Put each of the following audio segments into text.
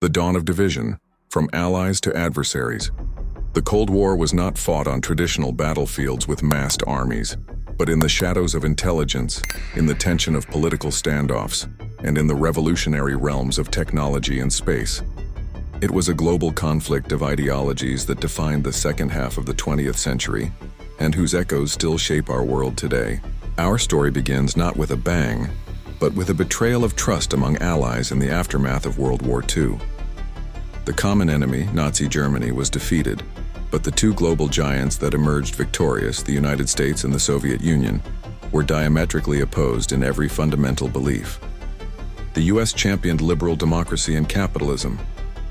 The dawn of division, from allies to adversaries. The Cold War was not fought on traditional battlefields with massed armies, but in the shadows of intelligence, in the tension of political standoffs, and in the revolutionary realms of technology and space. It was a global conflict of ideologies that defined the second half of the 20th century, and whose echoes still shape our world today. Our story begins not with a bang, but with a betrayal of trust among allies in the aftermath of World War II. The common enemy, Nazi Germany, was defeated, but the two global giants that emerged victorious, the United States and the Soviet Union, were diametrically opposed in every fundamental belief. The U.S. championed liberal democracy and capitalism,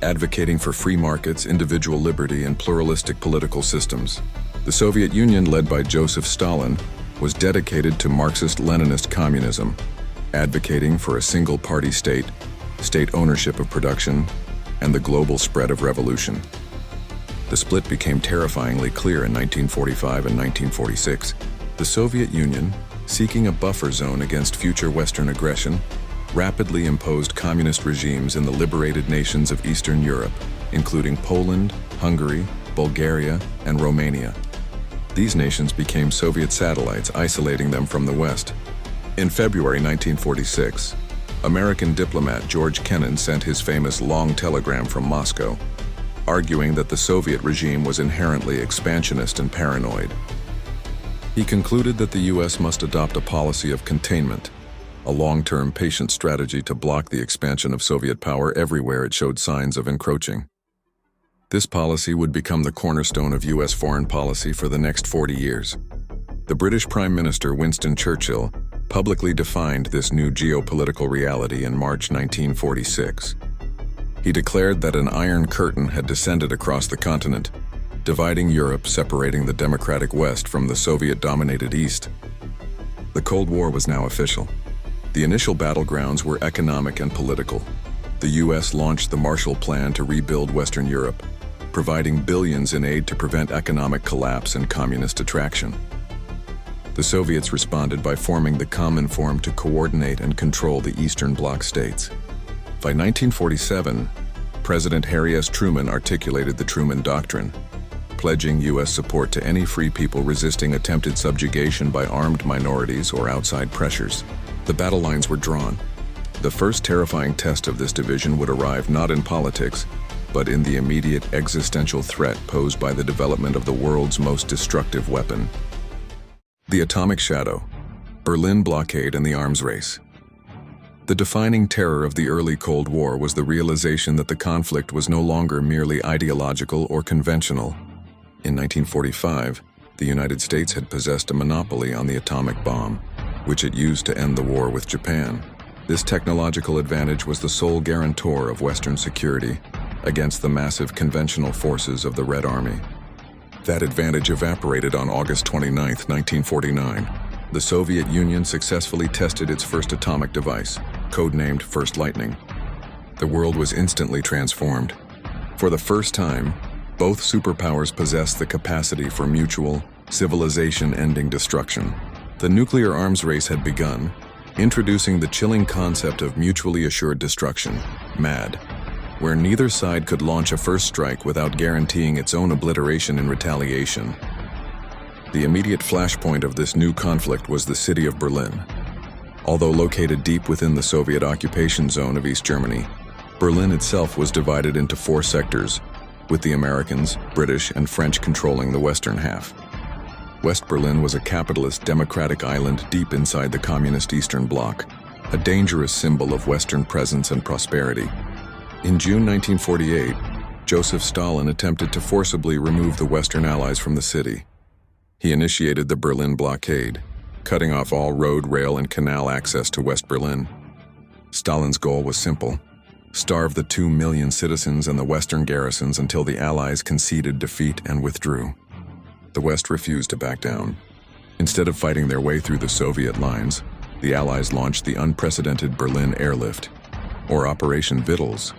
advocating for free markets, individual liberty, and pluralistic political systems. The Soviet Union, led by Joseph Stalin, was dedicated to Marxist-Leninist communism, advocating for a single-party state, state ownership of production, and the global spread of revolution. The split became terrifyingly clear in 1945 and 1946. The Soviet Union, seeking a buffer zone against future Western aggression, rapidly imposed communist regimes in the liberated nations of Eastern Europe, including Poland, Hungary, Bulgaria, and Romania. These nations became Soviet satellites, isolating them from the West. In February 1946, American diplomat George Kennan sent his famous long telegram from Moscow, arguing that the Soviet regime was inherently expansionist and paranoid. He concluded that the U.S. must adopt a policy of containment, a long-term patient strategy to block the expansion of Soviet power everywhere it showed signs of encroaching. This policy would become the cornerstone of U.S. foreign policy for the next 40 years. The British Prime Minister Winston Churchill publicly defined this new geopolitical reality in March 1946. He declared that an iron curtain had descended across the continent, dividing Europe, separating the democratic West from the Soviet-dominated East. The Cold War was now official. The initial battlegrounds were economic and political. The U.S. launched the Marshall Plan to rebuild Western Europe, providing billions in aid to prevent economic collapse and communist attraction. The Soviets responded by forming the Cominform to coordinate and control the Eastern Bloc states. By 1947, President Harry S. Truman articulated the Truman Doctrine, pledging U.S. support to any free people resisting attempted subjugation by armed minorities or outside pressures. The battle lines were drawn. The first terrifying test of this division would arrive not in politics, but in the immediate existential threat posed by the development of the world's most destructive weapon. The atomic shadow, Berlin blockade, and the arms race. The defining terror of the early Cold War was the realization that the conflict was no longer merely ideological or conventional. In 1945, the United States had possessed a monopoly on the atomic bomb, which it used to end the war with Japan. This technological advantage was the sole guarantor of Western security against the massive conventional forces of the Red Army. That advantage evaporated on August 29, 1949. The Soviet Union successfully tested its first atomic device, codenamed First Lightning. The world was instantly transformed. For the first time, both superpowers possessed the capacity for mutual, civilization-ending destruction. The nuclear arms race had begun, introducing the chilling concept of mutually assured destruction, MAD, where neither side could launch a first strike without guaranteeing its own obliteration in retaliation. The immediate flashpoint of this new conflict was the city of Berlin. Although located deep within the Soviet occupation zone of East Germany, Berlin itself was divided into 4 sectors, with the Americans, British, and French controlling the western half. West Berlin was a capitalist democratic island deep inside the communist Eastern Bloc, a dangerous symbol of Western presence and prosperity. In June 1948, Joseph Stalin attempted to forcibly remove the Western allies from the city. He initiated the Berlin blockade, cutting off all road, rail, and canal access to West Berlin. Stalin's goal was simple: starve the 2 million citizens and the Western garrisons until the Allies conceded defeat and withdrew. The West refused to back down. Instead of fighting their way through the Soviet lines, the Allies launched the unprecedented Berlin Airlift, or Operation Vittles.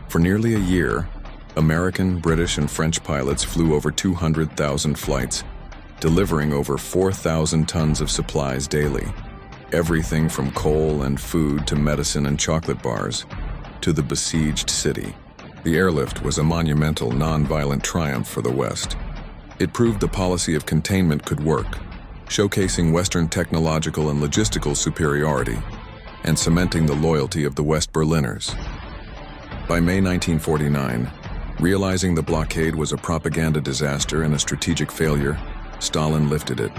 For nearly a year, American, British, and French pilots flew over 200,000 flights, delivering over 4,000 tons of supplies daily. Everything from coal and food to medicine and chocolate bars to the besieged city. The airlift was a monumental, non-violent triumph for the West. It proved the policy of containment could work, showcasing Western technological and logistical superiority, and cementing the loyalty of the West Berliners. By May 1949, realizing the blockade was a propaganda disaster and a strategic failure, Stalin lifted it.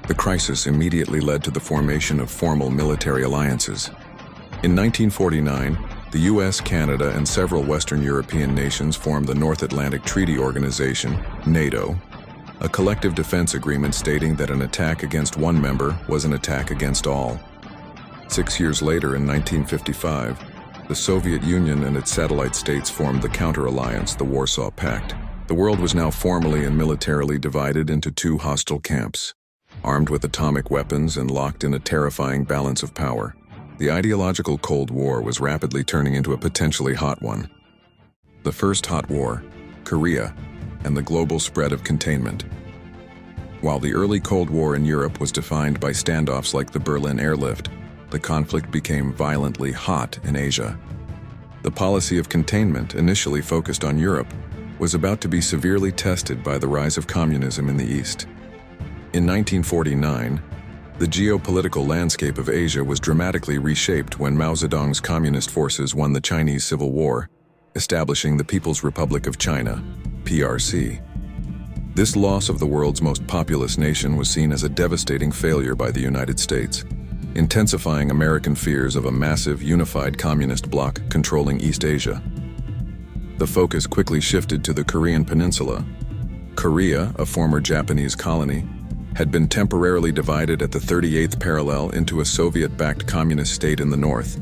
The crisis immediately led to the formation of formal military alliances. In 1949, the U.S., Canada, and several Western European nations formed the North Atlantic Treaty Organization, NATO, a collective defense agreement stating that an attack against one member was an attack against all. 6 years later, in 1955, the Soviet Union and its satellite states formed the counter-alliance, the Warsaw Pact. The world was now formally and militarily divided into two hostile camps, armed with atomic weapons and locked in a terrifying balance of power. The ideological Cold War was rapidly turning into a potentially hot one. The first hot war, Korea, and the global spread of containment. While the early Cold War in Europe was defined by standoffs like the Berlin airlift, the conflict became violently hot in Asia. The policy of containment, initially focused on Europe, was about to be severely tested by the rise of communism in the East. In 1949, the geopolitical landscape of Asia was dramatically reshaped when Mao Zedong's communist forces won the Chinese Civil War, establishing the People's Republic of China, PRC. This loss of the world's most populous nation was seen as a devastating failure by the United States, intensifying American fears of a massive, unified communist bloc controlling East Asia. The focus quickly shifted to the Korean Peninsula. Korea, a former Japanese colony, had been temporarily divided at the 38th parallel into a Soviet-backed communist state in the north,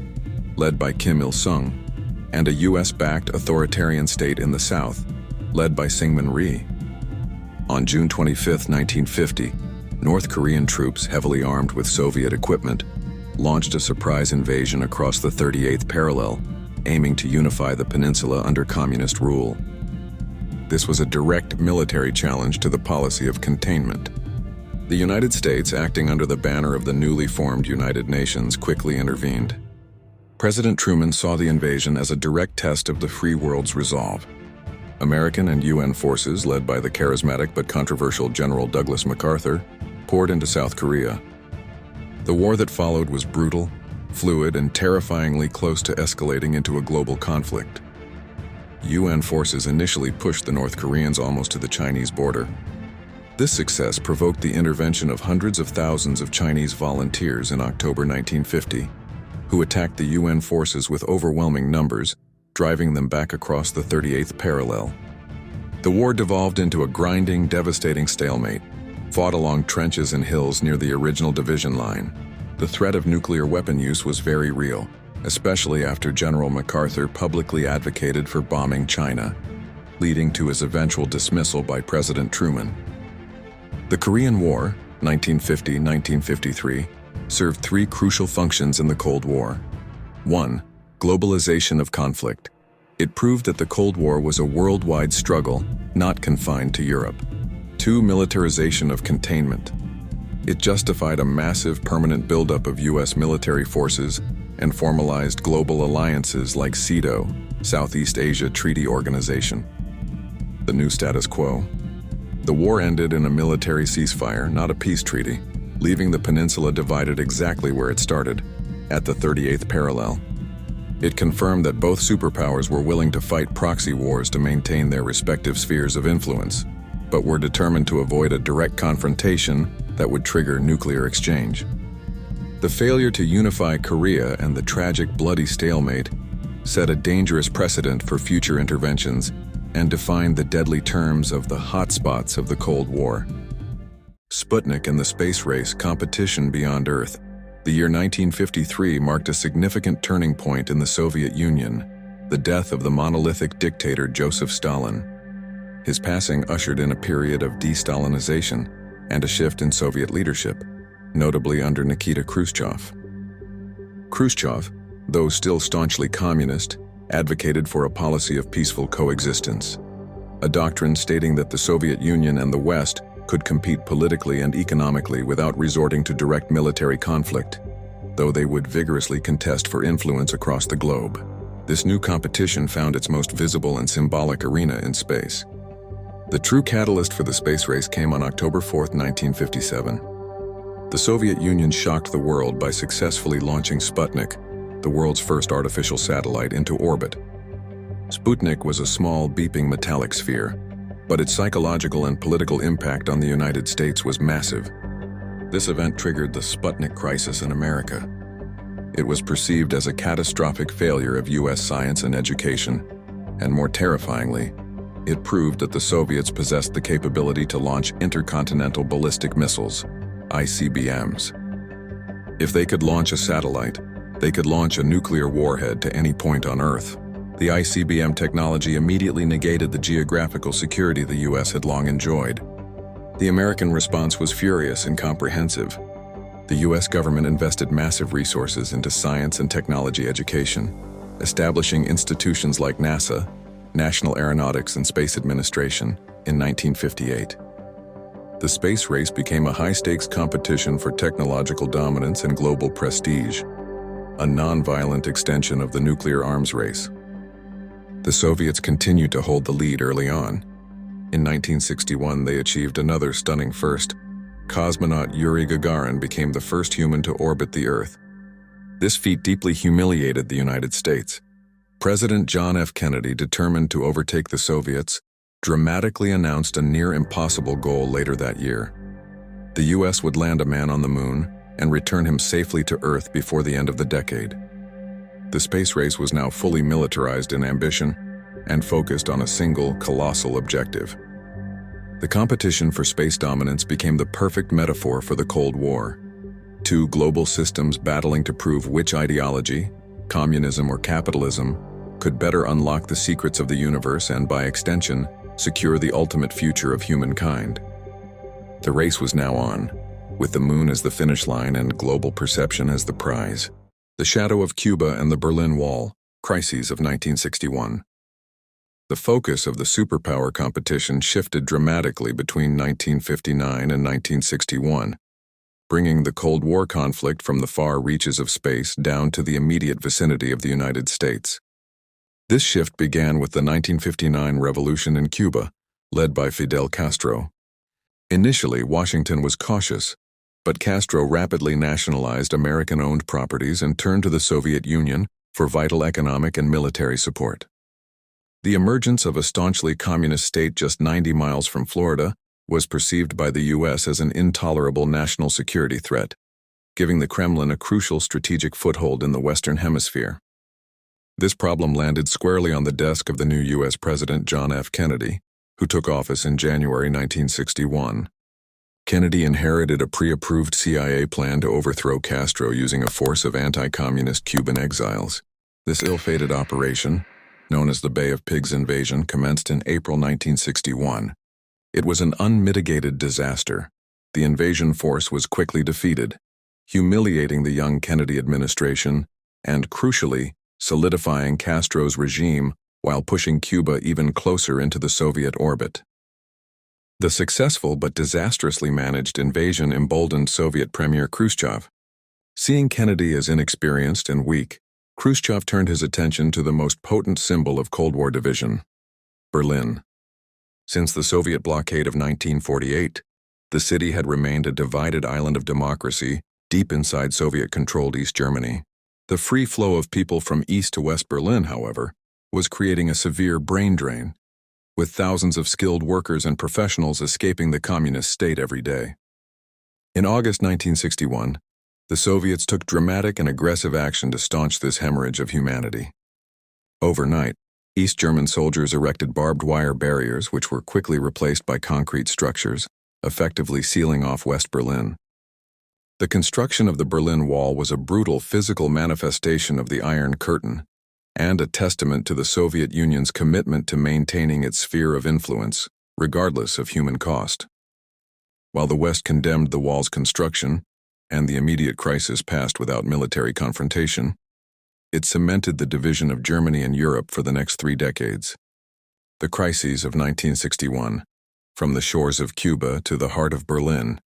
led by Kim Il-sung, and a U.S.-backed authoritarian state in the south, led by Syngman Rhee. On June 25, 1950, North Korean troops, heavily armed with Soviet equipment, launched a surprise invasion across the 38th parallel, aiming to unify the peninsula under communist rule. This was a direct military challenge to the policy of containment. The United States, acting under the banner of the newly formed United Nations, quickly intervened. President Truman saw the invasion as a direct test of the free world's resolve. American and UN forces, led by the charismatic but controversial General Douglas MacArthur, poured into South Korea. The war that followed was brutal, fluid, and terrifyingly close to escalating into a global conflict. UN forces initially pushed the North Koreans almost to the Chinese border. This success provoked the intervention of hundreds of thousands of Chinese volunteers in October 1950, who attacked the UN forces with overwhelming numbers, driving them back across the 38th parallel. The war devolved into a grinding, devastating stalemate, fought along trenches and hills near the original division line. The threat of nuclear weapon use was very real, especially after General MacArthur publicly advocated for bombing China, leading to his eventual dismissal by President Truman. The Korean War, 1950-1953, served three crucial functions in the Cold War. 1. Globalization of conflict. It proved that the Cold War was a worldwide struggle, not confined to Europe. 2. Militarization of containment. It justified a massive permanent buildup of U.S. military forces and formalized global alliances like SEATO, Southeast Asia Treaty Organization. The new status quo. The war ended in a military ceasefire, not a peace treaty, leaving the peninsula divided exactly where it started, at the 38th parallel. It confirmed that both superpowers were willing to fight proxy wars to maintain their respective spheres of influence, but were determined to avoid a direct confrontation that would trigger nuclear exchange. The failure to unify Korea and the tragic bloody stalemate set a dangerous precedent for future interventions and defined the deadly terms of the hotspots of the Cold War. Sputnik and the space race, competition beyond Earth. The year 1953 marked a significant turning point in the Soviet Union, the death of the monolithic dictator Joseph Stalin. His passing ushered in a period of de-Stalinization and a shift in Soviet leadership, notably under Nikita Khrushchev. Khrushchev, though still staunchly communist, advocated for a policy of peaceful coexistence, a doctrine stating that the Soviet Union and the West could compete politically and economically without resorting to direct military conflict, though they would vigorously contest for influence across the globe. This new competition found its most visible and symbolic arena in space. The true catalyst for the space race came on October 4, 1957. The Soviet Union shocked the world by successfully launching Sputnik, the world's first artificial satellite, into orbit. Sputnik was a small, beeping metallic sphere, but its psychological and political impact on the United States was massive. This event triggered the Sputnik crisis in America. It was perceived as a catastrophic failure of U.S. science and education, and more terrifyingly, it proved that the Soviets possessed the capability to launch intercontinental ballistic missiles, ICBMs. If they could launch a satellite, they could launch a nuclear warhead to any point on Earth. The ICBM technology immediately negated the geographical security the U.S. had long enjoyed. The American response was furious and comprehensive. The U.S. government invested massive resources into science and technology education, establishing institutions like NASA, National Aeronautics and Space Administration, in 1958. The space race became a high-stakes competition for technological dominance and global prestige, a non-violent extension of the nuclear arms race. The Soviets continued to hold the lead early on. In 1961, they achieved another stunning first. Cosmonaut Yuri Gagarin became the first human to orbit the Earth. This feat deeply humiliated the United States. President John F. Kennedy, determined to overtake the Soviets, dramatically announced a near-impossible goal later that year. The U.S. would land a man on the moon and return him safely to Earth before the end of the decade. The space race was now fully militarized in ambition and focused on a single, colossal objective. The competition for space dominance became the perfect metaphor for the Cold War. Two global systems battling to prove which ideology, communism or capitalism, could better unlock the secrets of the universe and, by extension, secure the ultimate future of humankind. The race was now on, with the moon as the finish line and global perception as the prize. The Shadow of Cuba and the Berlin Wall, Crises of 1961. The focus of the superpower competition shifted dramatically between 1959 and 1961, bringing the Cold War conflict from the far reaches of space down to the immediate vicinity of the United States. This shift began with the 1959 revolution in Cuba, led by Fidel Castro. Initially, Washington was cautious, but Castro rapidly nationalized American-owned properties and turned to the Soviet Union for vital economic and military support. The emergence of a staunchly communist state just 90 miles from Florida was perceived by the U.S. as an intolerable national security threat, giving the Kremlin a crucial strategic foothold in the Western Hemisphere. This problem landed squarely on the desk of the new U.S. President John F. Kennedy, who took office in January 1961. Kennedy inherited a pre-approved CIA plan to overthrow Castro using a force of anti-communist Cuban exiles. This ill-fated operation, known as the Bay of Pigs invasion, commenced in April 1961. It was an unmitigated disaster. The invasion force was quickly defeated, humiliating the young Kennedy administration and, crucially, solidifying Castro's regime while pushing Cuba even closer into the Soviet orbit. The successful but disastrously managed invasion emboldened Soviet Premier Khrushchev. Seeing Kennedy as inexperienced and weak, Khrushchev turned his attention to the most potent symbol of Cold War division, Berlin. Since the Soviet blockade of 1948, the city had remained a divided island of democracy deep inside Soviet-controlled East Germany. The free flow of people from East to West Berlin, however, was creating a severe brain drain, with thousands of skilled workers and professionals escaping the communist state every day. In August 1961, the Soviets took dramatic and aggressive action to staunch this hemorrhage of humanity. Overnight, East German soldiers erected barbed wire barriers which were quickly replaced by concrete structures, effectively sealing off West Berlin. The construction of the Berlin Wall was a brutal physical manifestation of the Iron Curtain, and a testament to the Soviet Union's commitment to maintaining its sphere of influence, regardless of human cost. While the West condemned the wall's construction, and the immediate crisis passed without military confrontation, it cemented the division of Germany and Europe for the next 3 decades. The crises of 1961, from the shores of Cuba to the heart of Berlin,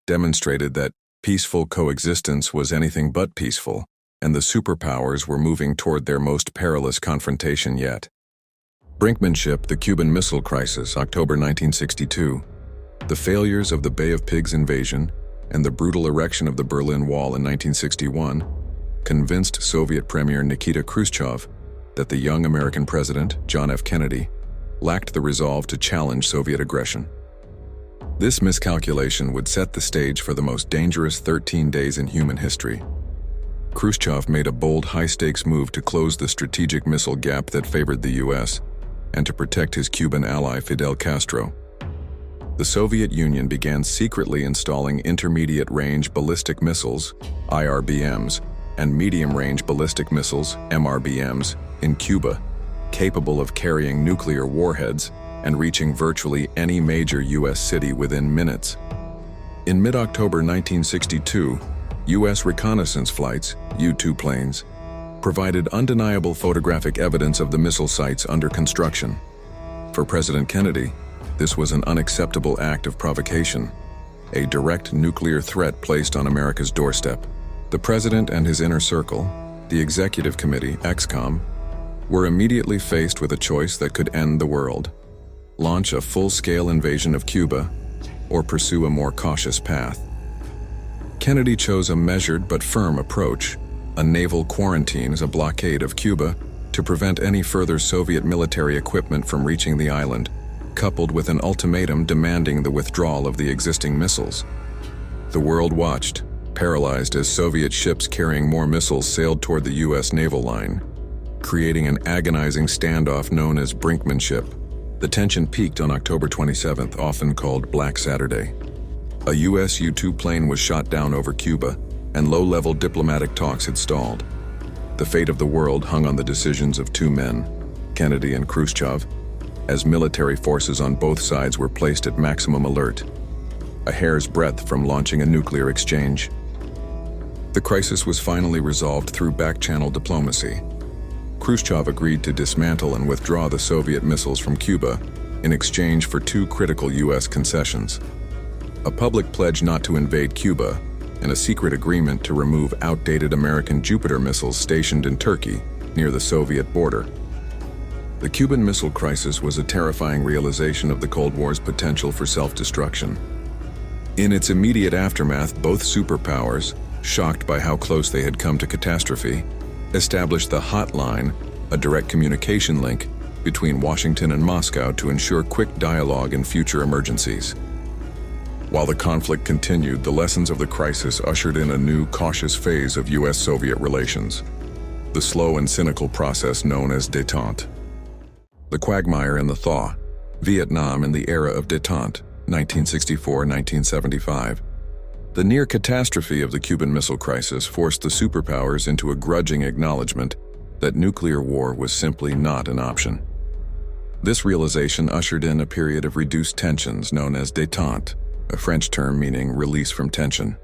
demonstrated that peaceful coexistence was anything but peaceful, and the superpowers were moving toward their most perilous confrontation yet. Brinkmanship, the Cuban Missile Crisis, October 1962. The failures of the Bay of Pigs invasion and the brutal erection of the Berlin Wall in 1961 convinced Soviet Premier Nikita Khrushchev that the young American president, John F. Kennedy, lacked the resolve to challenge Soviet aggression. This miscalculation would set the stage for the most dangerous 13 days in human history. Khrushchev made a bold, high-stakes move to close the strategic missile gap that favored the U.S. and to protect his Cuban ally Fidel Castro. The Soviet Union began secretly installing intermediate-range ballistic missiles, IRBMs, and medium-range ballistic missiles, MRBMs, in Cuba, capable of carrying nuclear warheads and reaching virtually any major U.S. city within minutes. In mid-October 1962, U.S. reconnaissance flights, U-2 planes, provided undeniable photographic evidence of the missile sites under construction. For President Kennedy, this was an unacceptable act of provocation, a direct nuclear threat placed on America's doorstep. The president and his inner circle, the Executive Committee, ExComm, were immediately faced with a choice that could end the world: launch a full-scale invasion of Cuba or pursue a more cautious path. Kennedy chose a measured but firm approach, a naval quarantine as a blockade of Cuba to prevent any further Soviet military equipment from reaching the island, coupled with an ultimatum demanding the withdrawal of the existing missiles. The world watched, paralyzed as Soviet ships carrying more missiles sailed toward the U.S. naval line, creating an agonizing standoff known as Brinkmanship. The tension peaked on October 27th, often called Black Saturday. A U.S. U-2 plane was shot down over Cuba, and low-level diplomatic talks had stalled. The fate of the world hung on the decisions of two men, Kennedy and Khrushchev, as military forces on both sides were placed at maximum alert, a hair's breadth from launching a nuclear exchange. The crisis was finally resolved through back-channel diplomacy. Khrushchev agreed to dismantle and withdraw the Soviet missiles from Cuba in exchange for two critical U.S. concessions: a public pledge not to invade Cuba and a secret agreement to remove outdated American Jupiter missiles stationed in Turkey near the Soviet border. The Cuban Missile Crisis was a terrifying realization of the Cold War's potential for self-destruction. In its immediate aftermath, both superpowers, shocked by how close they had come to catastrophe, established the Hotline, a direct communication link between Washington and Moscow to ensure quick dialogue in future emergencies. While the conflict continued, the lessons of the crisis ushered in a new, cautious phase of U.S.-Soviet relations, the slow and cynical process known as Détente. The Quagmire and the Thaw, Vietnam in the era of Détente, 1964-1975. The near catastrophe of the Cuban Missile Crisis forced the superpowers into a grudging acknowledgement that nuclear war was simply not an option. This realization ushered in a period of reduced tensions known as détente, a French term meaning release from tension.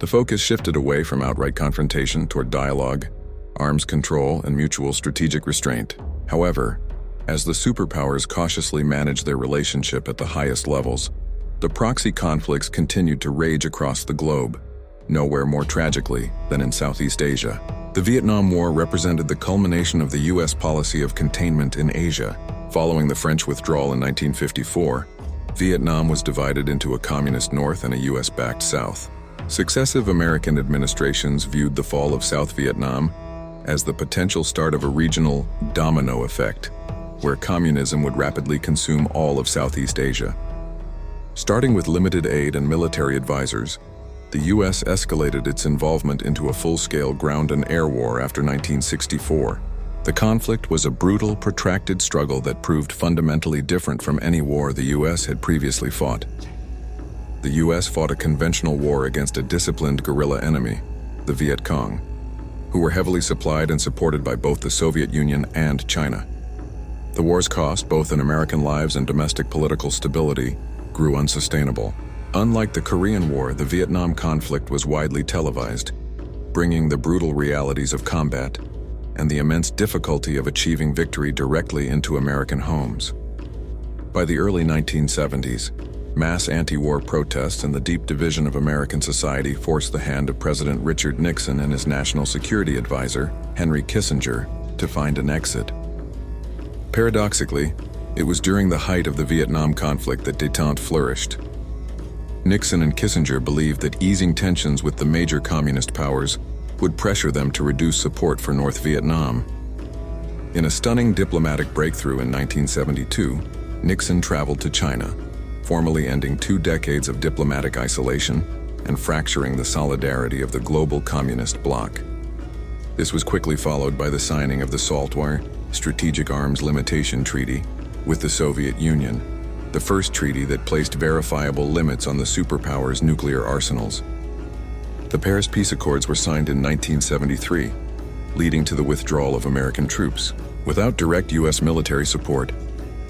The focus shifted away from outright confrontation toward dialogue, arms control, and mutual strategic restraint. However, as the superpowers cautiously managed their relationship at the highest levels, the proxy conflicts continued to rage across the globe, nowhere more tragically than in Southeast Asia. The Vietnam War represented the culmination of the U.S. policy of containment in Asia. Following the French withdrawal in 1954, Vietnam was divided into a communist North and a U.S.-backed South. Successive American administrations viewed the fall of South Vietnam as the potential start of a regional domino effect, where communism would rapidly consume all of Southeast Asia. Starting with limited aid and military advisors, the U.S. escalated its involvement into a full-scale ground and air war after 1964. The conflict was a brutal, protracted struggle that proved fundamentally different from any war the U.S. had previously fought. The U.S. fought a conventional war against a disciplined guerrilla enemy, the Viet Cong, who were heavily supplied and supported by both the Soviet Union and China. The war's cost, both in American lives and domestic political stability, grew unsustainable. Unlike the Korean War, the Vietnam conflict was widely televised, bringing the brutal realities of combat and the immense difficulty of achieving victory directly into American homes. By the early 1970s, Mass anti-war protests and the deep division of American society forced the hand of President Richard Nixon and his national security advisor, Henry Kissinger, to find an exit. Paradoxically, it was during the height of the Vietnam conflict that Détente flourished. Nixon and Kissinger believed that easing tensions with the major communist powers would pressure them to reduce support for North Vietnam. In a stunning diplomatic breakthrough in 1972, Nixon traveled to China, formally ending 2 decades of diplomatic isolation and fracturing the solidarity of the global communist bloc. This was quickly followed by the signing of the Saltwire Strategic Arms Limitation Treaty with the Soviet Union, the first treaty that placed verifiable limits on the superpowers' nuclear arsenals. The Paris Peace Accords were signed in 1973, leading to the withdrawal of American troops. Without direct U.S. military support,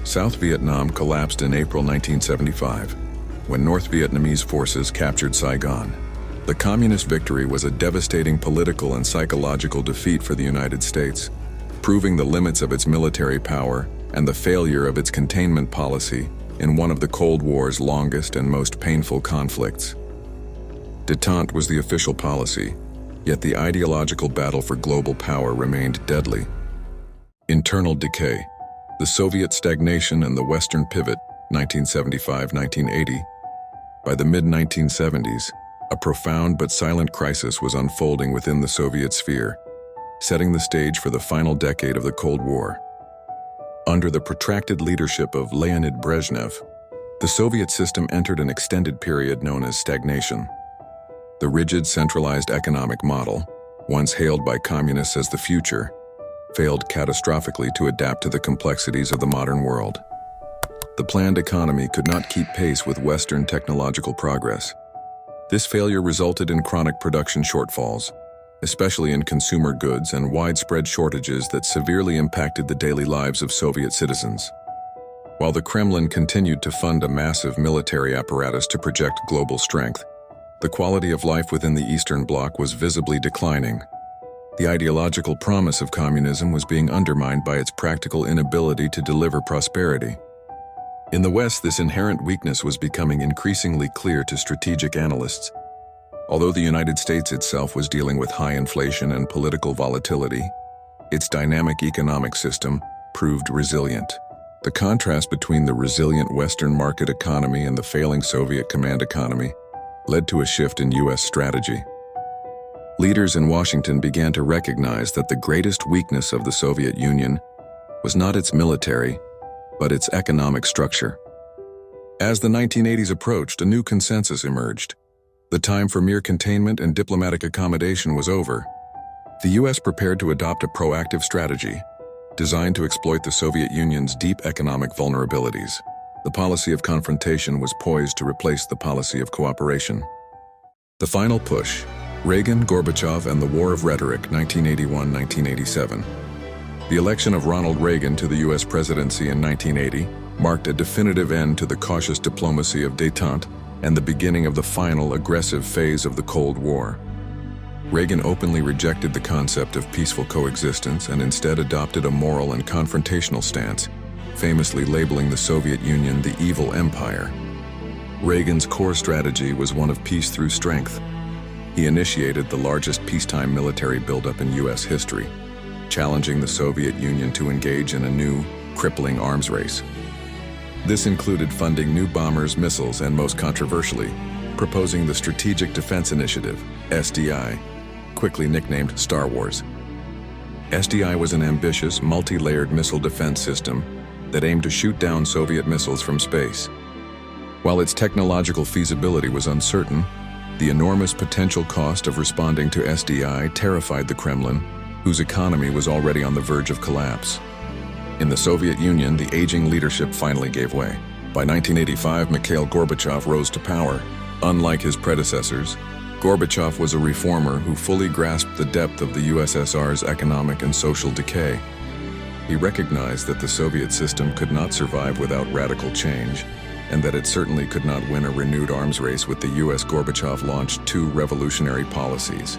South Vietnam collapsed in April 1975, when North Vietnamese forces captured Saigon. The communist victory was a devastating political and psychological defeat for the United States, proving the limits of its military power and the failure of its containment policy in one of the Cold War's longest and most painful conflicts. Détente was the official policy, yet the ideological battle for global power remained deadly. Internal decay, the Soviet stagnation and the Western pivot, 1975-1980. By the mid-1970s, a profound but silent crisis was unfolding within the Soviet sphere, setting the stage for the final decade of the Cold War. Under the protracted leadership of Leonid Brezhnev, the Soviet system entered an extended period known as stagnation. The rigid, centralized economic model, once hailed by communists as the future, failed catastrophically to adapt to the complexities of the modern world. The planned economy could not keep pace with Western technological progress. This failure resulted in chronic production shortfalls, especially in consumer goods, and widespread shortages that severely impacted the daily lives of Soviet citizens. While the Kremlin continued to fund a massive military apparatus to project global strength, the quality of life within the Eastern Bloc was visibly declining. The ideological promise of communism was being undermined by its practical inability to deliver prosperity. In the West, this inherent weakness was becoming increasingly clear to strategic analysts. Although the United States itself was dealing with high inflation and political volatility, its dynamic economic system proved resilient. The contrast between the resilient Western market economy and the failing Soviet command economy led to a shift in U.S. strategy. Leaders in Washington began to recognize that the greatest weakness of the Soviet Union was not its military, but its economic structure. As the 1980s approached, a new consensus emerged. The time for mere containment and diplomatic accommodation was over. The U.S. prepared to adopt a proactive strategy designed to exploit the Soviet Union's deep economic vulnerabilities. The policy of confrontation was poised to replace the policy of cooperation. The final push: Reagan, Gorbachev, and the War of Rhetoric, 1981-1987. The election of Ronald Reagan to the U.S. presidency in 1980 marked a definitive end to the cautious diplomacy of détente and the beginning of the final aggressive phase of the Cold War. Reagan openly rejected the concept of peaceful coexistence and instead adopted a moral and confrontational stance, famously labeling the Soviet Union the evil empire. Reagan's core strategy was one of peace through strength. He initiated the largest peacetime military buildup in U.S. history, challenging the Soviet Union to engage in a new, crippling arms race. This included funding new bombers, missiles, and most controversially, proposing the Strategic Defense Initiative, SDI, quickly nicknamed Star Wars. SDI was an ambitious, multi-layered missile defense system that aimed to shoot down Soviet missiles from space. While its technological feasibility was uncertain, the enormous potential cost of responding to SDI terrified the Kremlin, whose economy was already on the verge of collapse. In the Soviet Union, the aging leadership finally gave way. By 1985, Mikhail Gorbachev rose to power. Unlike his predecessors, Gorbachev was a reformer who fully grasped the depth of the U.S.S.R's economic and social decay. He recognized that the Soviet system could not survive without radical change, and that it certainly could not win a renewed arms race with the U.S. Gorbachev launched 2 revolutionary policies: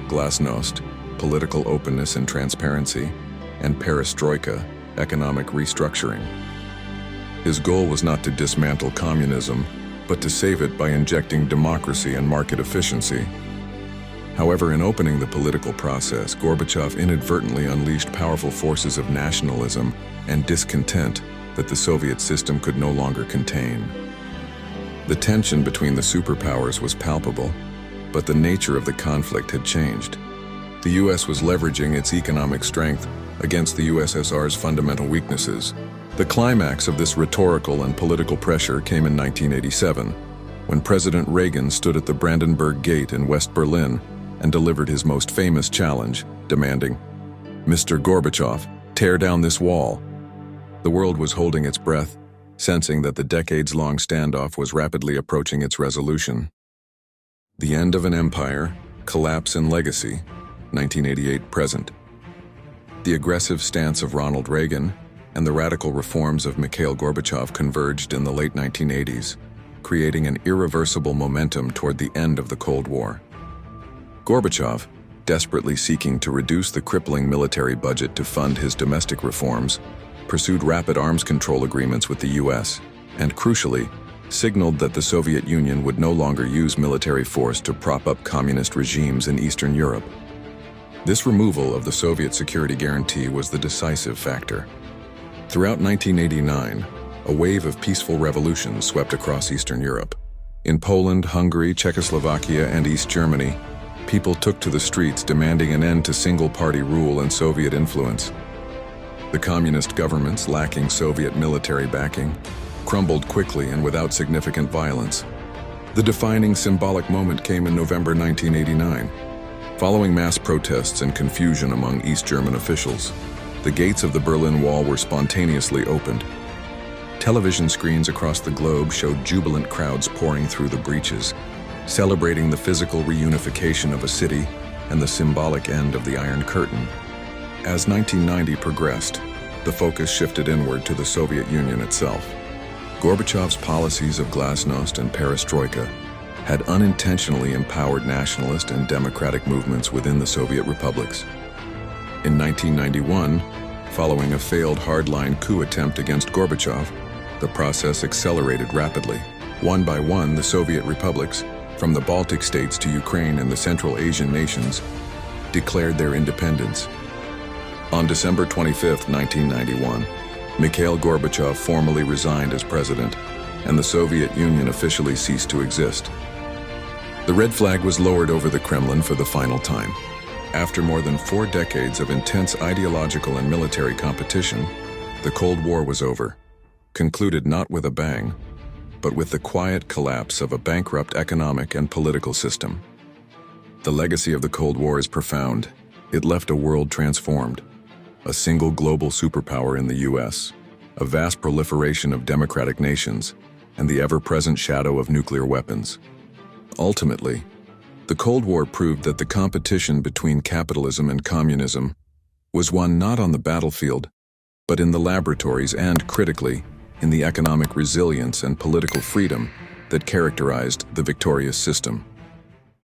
glasnost, political openness and transparency, and perestroika, economic restructuring. His goal was not to dismantle communism, but to save it by injecting democracy and market efficiency. However, in opening the political process, Gorbachev inadvertently unleashed powerful forces of nationalism and discontent that the Soviet system could no longer contain. The tension between the superpowers was palpable, but the nature of the conflict had changed. The U.S. was leveraging its economic strength against the U.S.S.R's fundamental weaknesses. The climax of this rhetorical and political pressure came in 1987, when President Reagan stood at the Brandenburg Gate in West Berlin and delivered his most famous challenge, demanding, "Mr. Gorbachev, tear down this wall." The world was holding its breath, sensing that the decades-long standoff was rapidly approaching its resolution. The end of an empire, collapse and legacy, 1988-present. The aggressive stance of Ronald Reagan and the radical reforms of Mikhail Gorbachev converged in the late 1980s, creating an irreversible momentum toward the end of the Cold War. Gorbachev, desperately seeking to reduce the crippling military budget to fund his domestic reforms, pursued rapid arms control agreements with the U.S., and crucially, signaled that the Soviet Union would no longer use military force to prop up communist regimes in Eastern Europe. This removal of the Soviet security guarantee was the decisive factor. Throughout 1989, a wave of peaceful revolutions swept across Eastern Europe. In Poland, Hungary, Czechoslovakia, and East Germany, people took to the streets demanding an end to single-party rule and Soviet influence. The communist governments, lacking Soviet military backing, crumbled quickly and without significant violence. The defining symbolic moment came in November 1989. Following mass protests and confusion among East German officials, the gates of the Berlin Wall were spontaneously opened. Television screens across the globe showed jubilant crowds pouring through the breaches, celebrating the physical reunification of a city and the symbolic end of the Iron Curtain. As 1990 progressed, the focus shifted inward to the Soviet Union itself. Gorbachev's policies of glasnost and perestroika had unintentionally empowered nationalist and democratic movements within the Soviet republics. In 1991, following a failed hardline coup attempt against Gorbachev, the process accelerated rapidly. One by one, the Soviet republics, from the Baltic states to Ukraine and the Central Asian nations, declared their independence. On December 25, 1991, Mikhail Gorbachev formally resigned as president, and the Soviet Union officially ceased to exist. The red flag was lowered over the Kremlin for the final time. After more than 4 decades of intense ideological and military competition, the Cold War was over, concluded not with a bang, but with the quiet collapse of a bankrupt economic and political system. The legacy of the Cold War is profound. It left a world transformed. A single global superpower in the U.S., a vast proliferation of democratic nations, and the ever-present shadow of nuclear weapons. Ultimately, the Cold War proved that the competition between capitalism and communism was won not on the battlefield, but in the laboratories and, critically, in the economic resilience and political freedom that characterized the victorious system.